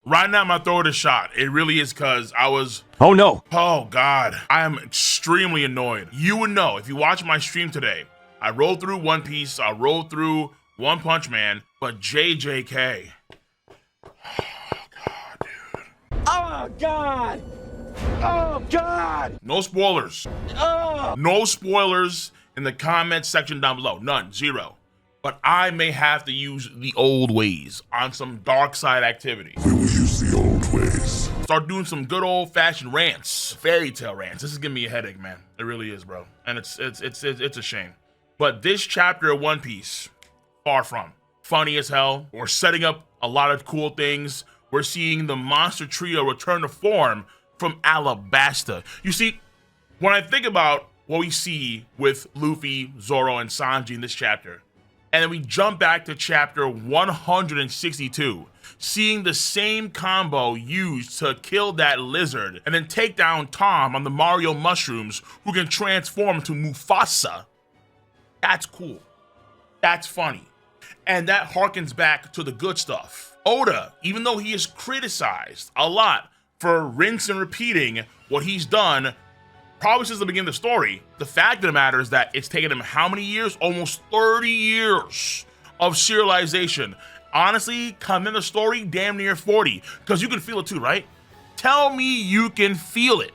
Right now, I'm gonna throw it a shot. It really is because I was. Oh no. Oh God, I am extremely annoyed. You would know if you watch my stream today. I rolled through One Piece. I rolled through One Punch Man, but JJK. Oh God. Oh God. No spoilers. Oh. No spoilers in the comment section down below. None. Zero. But I may have to use the old ways on some dark side activity. We will use the old ways. Start doing some good old fashioned rants, fairy tale rants. This is giving me a headache, man. It really is, bro. And it's a shame. But this chapter of One Piece, far from funny as hell. We're setting up a lot of cool things. We're seeing the monster trio return to form from Alabasta. You see, when I think about what we see with Luffy, Zoro, and Sanji in this chapter, and then we jump back to chapter 162, seeing the same combo used to kill that lizard and then take down Tom on the Mario mushrooms who can transform into Mufasa. That's cool. That's funny. And that harkens back to the good stuff. Oda, even though he is criticized a lot for rinse and repeating what he's done probably since the beginning of the story, the fact of the matter is that it's taken him how many years? Almost 30 years of serialization. Honestly, come in the story, damn near 40, because you can feel it too, right? Tell me you can feel it.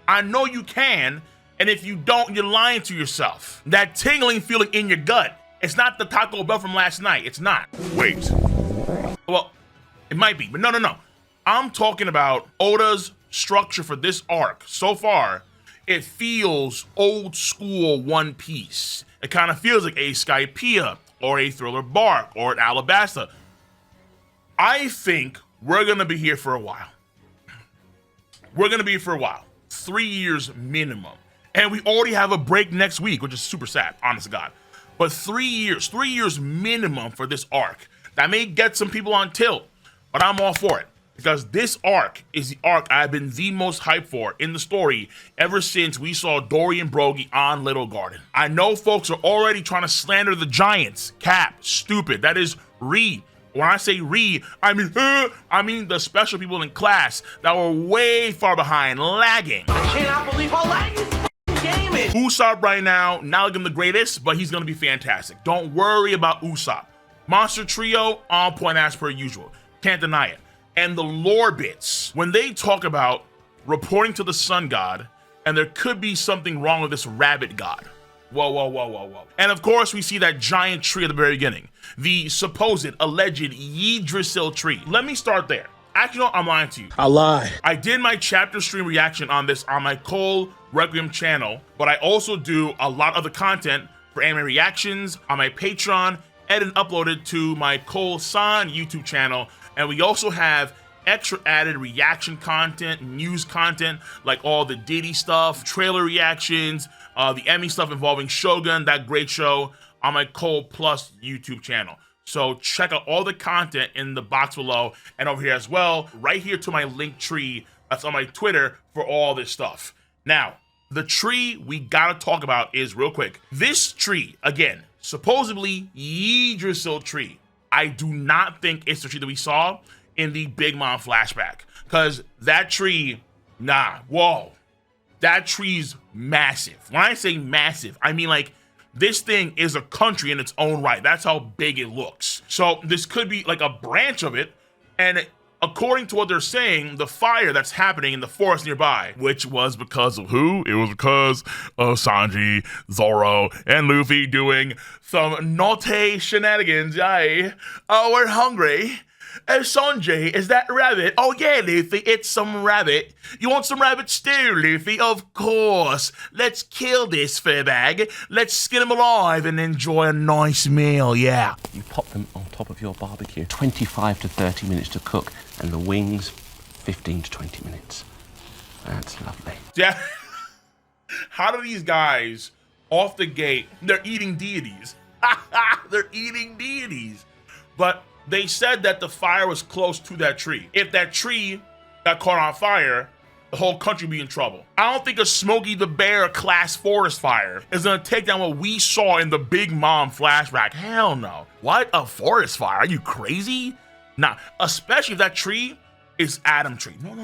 I know you can, and if you don't, you're lying to yourself. That tingling feeling in your gut, it's not the Taco Bell from last night. It's not. Wait. Well, it might be, but no. I'm talking about Oda's structure for this arc so far. It feels old school One Piece. It kind of feels like a Skypiea or a Thriller Bark or an Alabasta. I think we're gonna be here for a while. We're gonna be here for a while. 3 years minimum. And we already have a break next week, which is super sad, honest to God. But 3 years minimum for this arc. That may get some people on tilt, but I'm all for it. Because this arc is the arc I've been the most hyped for in the story ever since we saw Dory and Brogy on Little Garden. I know folks are already trying to slander the Giants. Cap, stupid. That is Re. When I say Re, I mean the special people in class that were way far behind, lagging. I cannot believe how lagging this game is. Usopp right now, not looking the greatest, but he's going to be fantastic. Don't worry about Usopp. Monster Trio, on point as per usual. Can't deny it. And the lore bits, when they talk about reporting to the sun god, and there could be something wrong with this rabbit god. Whoa. And of course, we see that giant tree at the very beginning. The supposed, alleged Yggdrasil tree. Let me start there. Actually, no, I'm lying to you. I lie. I did my chapter stream reaction on this on my Cole Requiem channel, but I also do a lot of the content for anime reactions on my Patreon, and uploaded to my Cole San YouTube channel. And we also have extra added reaction content, news content, like all the Diddy stuff, trailer reactions, the Emmy stuff involving Shogun, that great show, on my Cole Plus YouTube channel. So check out all the content in the box below and over here as well, right here to my link tree that's on my Twitter for all this stuff. Now, the tree we gotta talk about is real quick. This tree, again, supposedly Yggdrasil tree. I do not think it's the tree that we saw in the Big Mom flashback, because that tree, that tree's massive. When I say massive, I mean like this thing is a country in its own right. That's how big it looks. So this could be like a branch of it, and according to what they're saying, the fire that's happening in the forest nearby, which was because of who? It was because of Sanji, Zoro, and Luffy doing some naughty shenanigans. Yay. Oh, we're hungry. Sanji, is that rabbit? Oh yeah, Luffy, it's some rabbit. You want some rabbit stew, Luffy? Of course. Let's kill this fur bag. Let's skin him alive and enjoy a nice meal, yeah. You pop them on top of your barbecue. 25 to 30 minutes to cook, and the wings, 15 to 20 minutes. That's lovely. Yeah. How do these guys, off the gate, they're eating deities. They're eating deities. But they said that the fire was close to that tree. If that tree got caught on fire, the whole country would be in trouble. I don't think a Smokey the Bear class forest fire is gonna take down what we saw in the Big Mom flashback. Hell no. What? A forest fire? Are you crazy? Nah, especially if that tree is Adam Tree. No.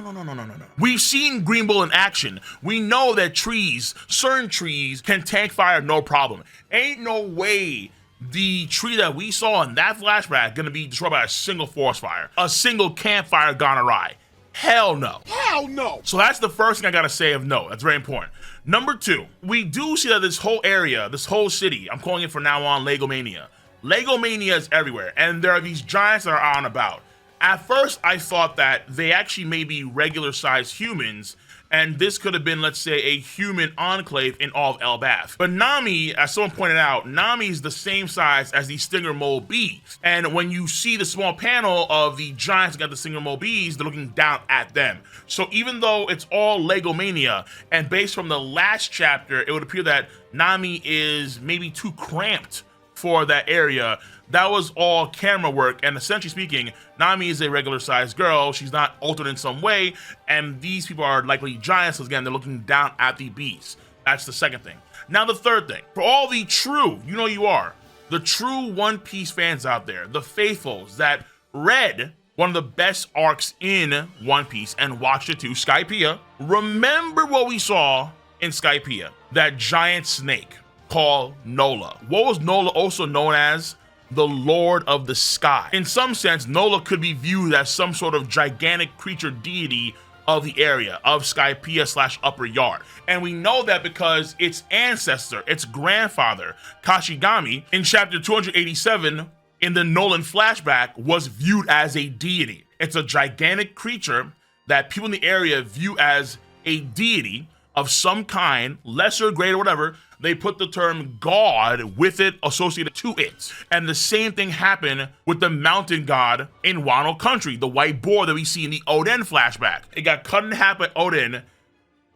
We've seen Green Bull in action. We know that trees, certain trees, can tank fire no problem. Ain't no way the tree that we saw in that flashback gonna be destroyed by a single forest fire, a single campfire gone awry. Hell no. Hell no. So that's the first thing I gotta say of no. That's very important. Number two, we do see that this whole area, this whole city, I'm calling it from now on Legomania. Legomania is everywhere, and there are these giants that are on about. At first, I thought that they actually may be regular-sized humans, and this could have been, let's say, a human enclave in all of Elbaf. But Nami, as someone pointed out, Nami is the same size as the stinger mole bees. And when you see the small panel of the giants that got the stinger mole bees, they're looking down at them. So even though it's all Legomania, and based from the last chapter, it would appear that Nami is maybe too cramped for that area. That was all camera work, and essentially speaking, Nami is a regular-sized girl. She's not altered in some way, and these people are likely giants, so again, they're looking down at the beast. That's the second thing. Now the third thing, for all the true, the true One Piece fans out there, the faithfuls that read one of the best arcs in One Piece and watched it too, Skypiea, remember what we saw in Skypiea, that giant snake called Nola. What was Nola also known as? The Lord of the Sky. In some sense, Nola could be viewed as some sort of gigantic creature deity of the area, of Skypiea / Upper Yard. And we know that because its ancestor, its grandfather, Kashigami, in chapter 287, in the Nolan flashback, was viewed as a deity. It's a gigantic creature that people in the area view as a deity of some kind, lesser, greater, whatever. They put the term God with it associated to it. And the same thing happened with the mountain god in Wano Country, the white boar that we see in the Oden flashback. It got cut in half by Oden,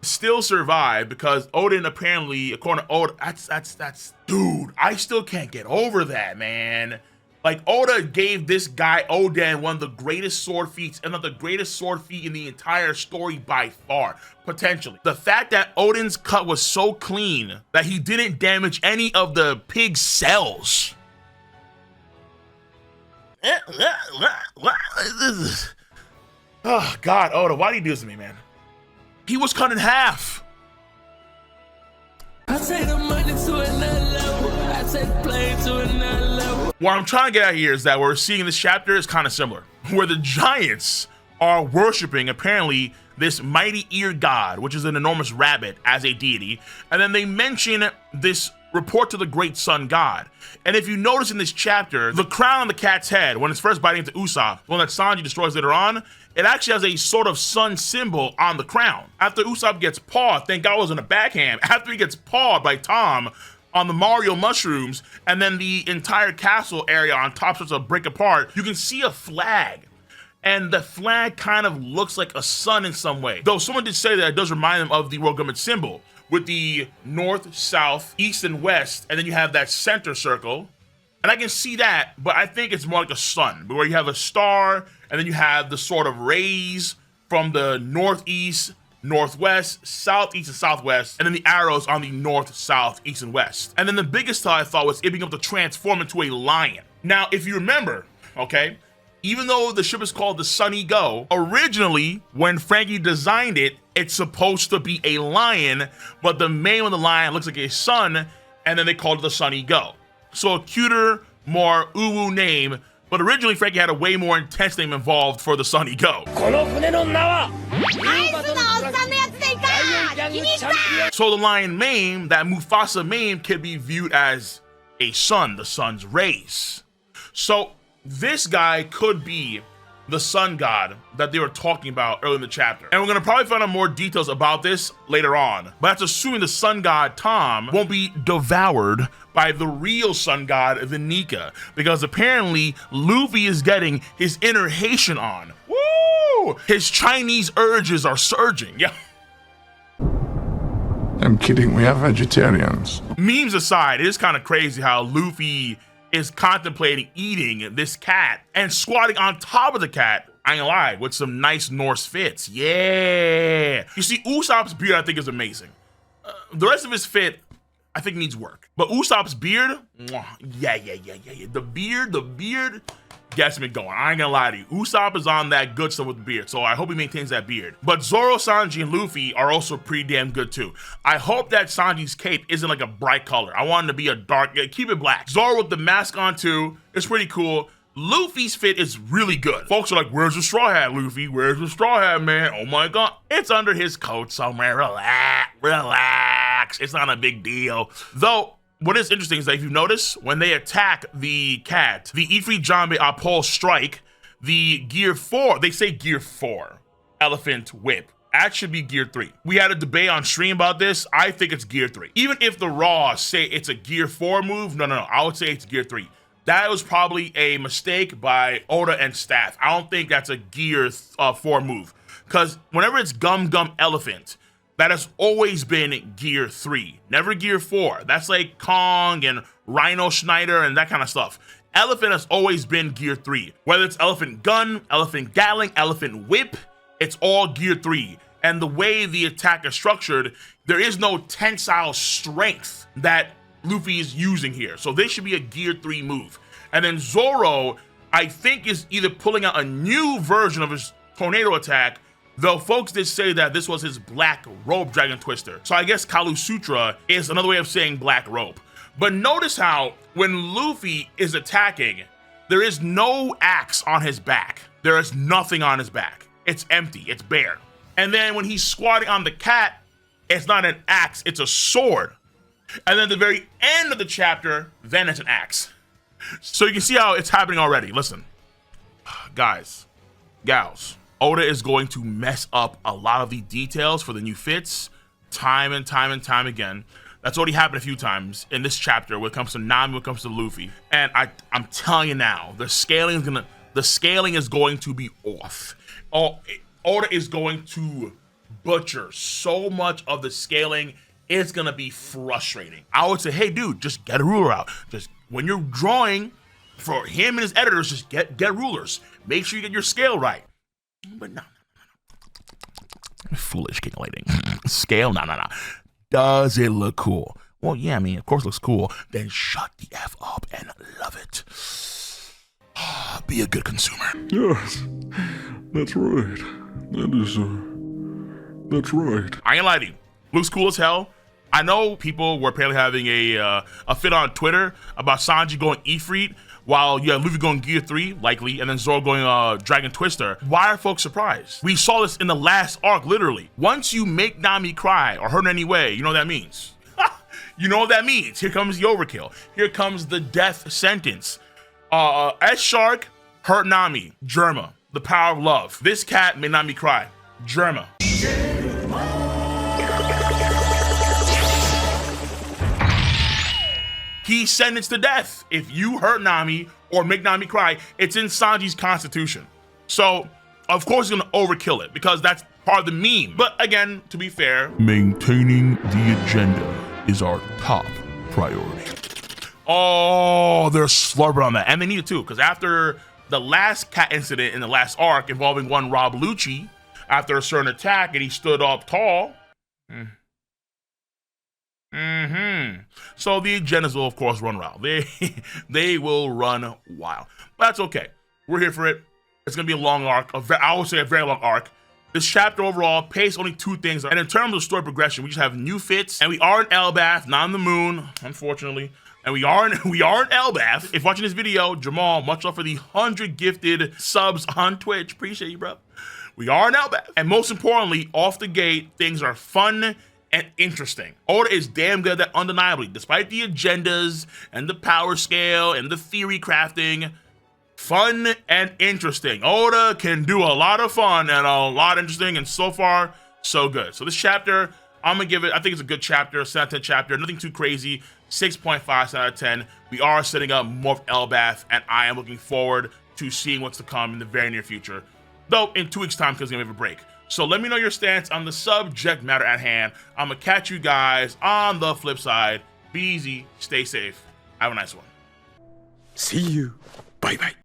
still survived because Oden apparently, according to Oda, dude, I still can't get over that, man. Like, Oda gave this guy, Oden, one of the greatest sword feats, and not the greatest sword feat in the entire story by far, potentially. The fact that Oden's cut was so clean that he didn't damage any of the pig's cells. Oh, God, Oda, why do you do this to me, man? He was cut in half. I take the money to another level. I take plane to another level. What I'm trying to get at here is that what we're seeing in this chapter is kind of similar, where the giants are worshiping apparently this mighty ear god, which is an enormous rabbit, as a deity, and then they mention this report to the great sun god. And if you notice in this chapter, the crown on the cat's head, when it's first biting into Usopp, the one that Sanji destroys later on, it actually has a sort of sun symbol on the crown. After Usopp gets pawed, thank God it wasn't a backhand, after he gets pawed by Tom on the Mario mushrooms, and then the entire castle area on top starts to break apart, you can see a flag. And the flag kind of looks like a sun in some way. Though someone did say that it does remind them of the world government symbol, with the north, south, east, and west, and then you have that center circle. And I can see that, but I think it's more like a sun, where you have a star, and then you have the sort of rays from the northeast, northwest, southeast, and southwest, and then the arrows on the north, south, east, and west. And then the biggest thought I thought was it being able to transform into a lion. Now, if you remember, okay, even though the ship is called the Sunny Go, originally, when Frankie designed it, it's supposed to be a lion, but the mane of the lion looks like a sun, and then they called it the Sunny Go. So a cuter, more uwu name, but originally Frankie had a way more intense name involved for the Sunny Go. So the lion mane, that Mufasa mane, can be viewed as a sun, the sun's rays. So this guy could be the sun god that they were talking about earlier in the chapter. And we're gonna probably find out more details about this later on. But that's assuming the sun god Tom won't be devoured by the real sun god, the Nika, because apparently Luffy is getting his inner Haitian on. Woo! His Chinese urges are surging. Yeah. I'm kidding, we are vegetarians. Memes aside, it is kind of crazy how Luffy is contemplating eating this cat and squatting on top of the cat, I ain't gonna lie, with some nice Norse fits. Yeah. You see, Usopp's beard, I think, is amazing. The rest of his fit, I think, needs work. But Usopp's beard, mwah, yeah. The beard, gets me going. I ain't gonna lie to you. Usopp is on that good stuff with the beard, so I hope he maintains that beard. But Zoro, Sanji, and Luffy are also pretty damn good too. I hope that Sanji's cape isn't like a bright color. I want it to be a dark, keep it black. Zoro with the mask on too, it's pretty cool. Luffy's fit is really good. Folks are like, where's the straw hat, Luffy? Where's the straw hat, man? Oh my God. It's under his coat somewhere. Relax. It's not a big deal. Though, what is interesting is that if you notice, when they attack the cat, the Ifrit Jambe Apol strike, the gear 4, they say gear 4, elephant whip. That should be gear 3. We had a debate on stream about this. I think it's gear 3. Even if the Raw say it's a gear 4 move, no, I would say it's gear 3. That was probably a mistake by Oda and staff. I don't think that's a gear 4 move. Because whenever it's Gum Gum Elephant, that has always been gear 3, never gear 4. That's like Kong and Rhino Schneider and that kind of stuff. Elephant has always been gear 3. Whether it's Elephant Gun, Elephant Gatling, Elephant Whip, it's all gear 3. And the way the attack is structured, there is no tensile strength that Luffy is using here. So this should be a gear 3 move. And then Zoro, I think, is either pulling out a new version of his tornado attack, though folks did say that this was his black rope dragon twister. So I guess Kalu Sutra is another way of saying black rope. But notice how when Luffy is attacking, there is no axe on his back. There is nothing on his back. It's empty, it's bare. And then when he's squatting on the cat, it's not an axe, it's a sword. And then at the very end of the chapter, then it's an axe. So you can see how it's happening already. Listen, guys, gals, Oda is going to mess up a lot of the details for the new fits time and time again. That's already happened a few times in this chapter when it comes to Nami, when it comes to Luffy. And I'm telling you now, the scaling is going to be off. Oda is going to butcher so much of the scaling. It's gonna be frustrating. I would say, hey dude, just get a ruler out. Just when you're drawing for him and his editors, just get rulers. Make sure you get your scale right. But no. Foolish KingOfLightning. Scale, no. Does it look cool? Well, yeah, I mean, of course it looks cool. Then shut the F up and love it. Be a good consumer. Yes, that's right. That's right. I ain't lying to you. Looks cool as hell. I know people were apparently having a fit on Twitter about Sanji going Ifrit while you have Luffy going Gear 3, likely, and then Zoro going Dragon Twister. Why are folks surprised? We saw this in the last arc, literally. Once you make Nami cry or hurt in any way, you know what that means. You know what that means. Here comes the overkill. Here comes the death sentence. S-Shark hurt Nami. Germa. The power of love. This cat made Nami cry. Germa. He's sentenced to death. If you hurt Nami or make Nami cry, it's in Sanji's constitution. So, of course, he's gonna overkill it because that's part of the meme. But again, to be fair, Maintaining the agenda is our top priority. oh, they're slurping on that. And they need it too, because after the last cat incident in the last arc involving one Rob Lucci, after a certain attack and he stood up tall, so the agendas will, of course, run wild. They will run wild. But that's okay. We're here for it. It's going to be a long arc. I would say a very long arc. This chapter overall, pace only 2 things. And in terms of story progression, we just have new fits. And we are in Elbaf, not on the moon, unfortunately. And we are in Elbaf. If watching this video, Jamal, much love for the 100 gifted subs on Twitch. Appreciate you, bro. We are in Elbaf. And most importantly, off the gate, things are fun and interesting. Oda is damn good at that, undeniably. Despite the agendas and the power scale and the theory crafting, fun and interesting. Oda can do a lot of fun and a lot interesting, and so far, so good. So this chapter, I'm gonna give it, I think it's a good chapter, 7 out of 10 chapter, nothing too crazy, 6.5 out of 10. We are setting up more of Elbaf, and I am looking forward to seeing what's to come in the very near future. Though, in 2 weeks' time, because we're gonna have a break. So let me know your stance on the subject matter at hand. I'm gonna catch you guys on the flip side. Be easy, stay safe. Have a nice one. See you. Bye-bye.